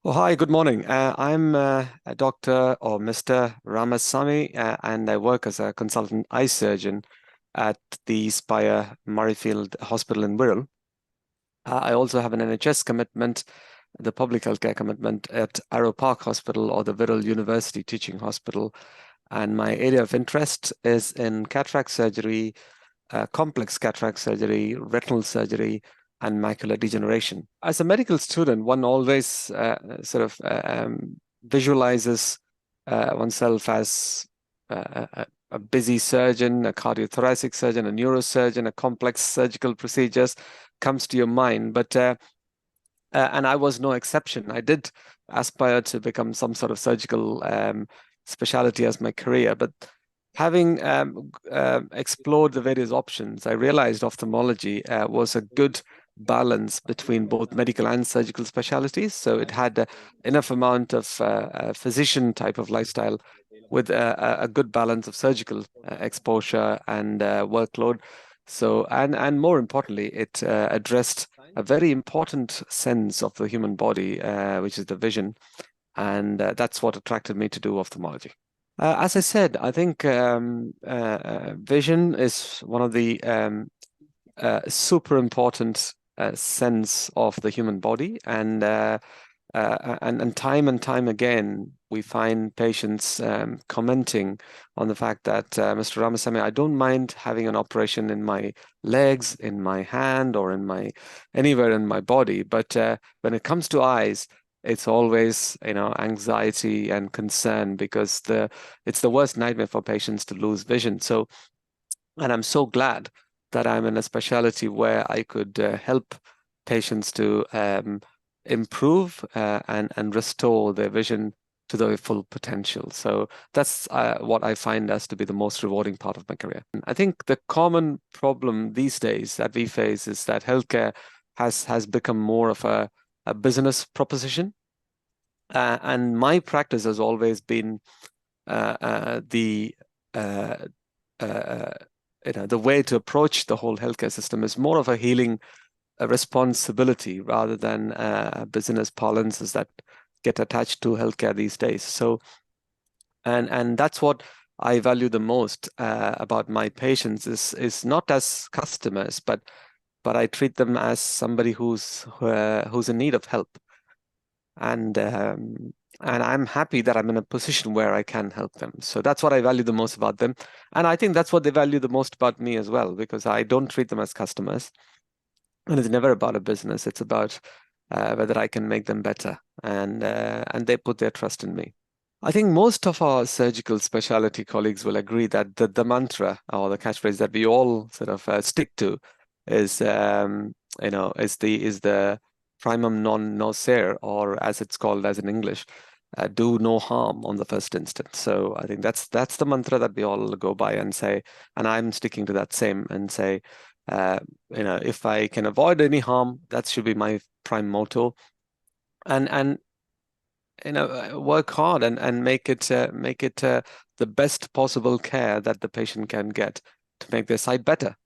Well, hi, good morning. I'm a Dr. or Mr. Ramasamy, and I work as a consultant eye surgeon at the Spire Murrayfield Hospital in Wirral. I also have an NHS commitment, the public healthcare commitment at Arrow Park Hospital or the Wirral University Teaching Hospital. And my area of interest is in cataract surgery, complex cataract surgery, retinal surgery, and macular degeneration. As a medical student, one always visualizes oneself as a busy surgeon, a cardiothoracic surgeon, a neurosurgeon, a complex surgical procedures comes to your mind. And I was no exception. I did aspire to become some sort of surgical specialty as my career, but having explored the various options, I realized ophthalmology was a good balance between both medical and surgical specialties. So it had enough amount of physician type of lifestyle with a good balance of surgical exposure and workload. So, and more importantly, it addressed a very important sense of the human body, which is the vision. And that's what attracted me to do ophthalmology. As I said, I think vision is one of the super important sense of the human body, and time and time again, we find patients commenting on the fact that, Mr. Ramasamy, I don't mind having an operation in my legs, in my hand, or in my anywhere in my body, but when it comes to eyes, it's always, anxiety and concern because it's the worst nightmare for patients to lose vision. So, and I'm so glad that I'm in a specialty where I could help patients to improve and restore their vision to their full potential. So that's what I find as to be the most rewarding part of my career. I think the common problem these days that we face is that healthcare has become more of a business proposition. And my practice has always been the uh, uh, the way to approach the whole healthcare system is more of a healing responsibility rather than business parlances that get attached to healthcare these days. So, and that's what I value the most about my patients is not as customers, but I treat them as somebody who's in need of help, and and I'm happy that I'm in a position where I can help them. So that's what I value the most about them, and I think that's what they value the most about me as well, because I don't treat them as customers. And it's never about a business. It's about whether I can make them better, and they put their trust in me. I think most of our surgical specialty colleagues will agree that the mantra or the catchphrase that we all sort of stick to is is the primum non nocere, or as it's called as in English, do no harm on the first instance. So I think that's the mantra that we all go by and say, and I'm sticking to that same and say, uh, if I can avoid any harm, that should be my prime motto. And work hard and make it the best possible care that the patient can get to make their sight better.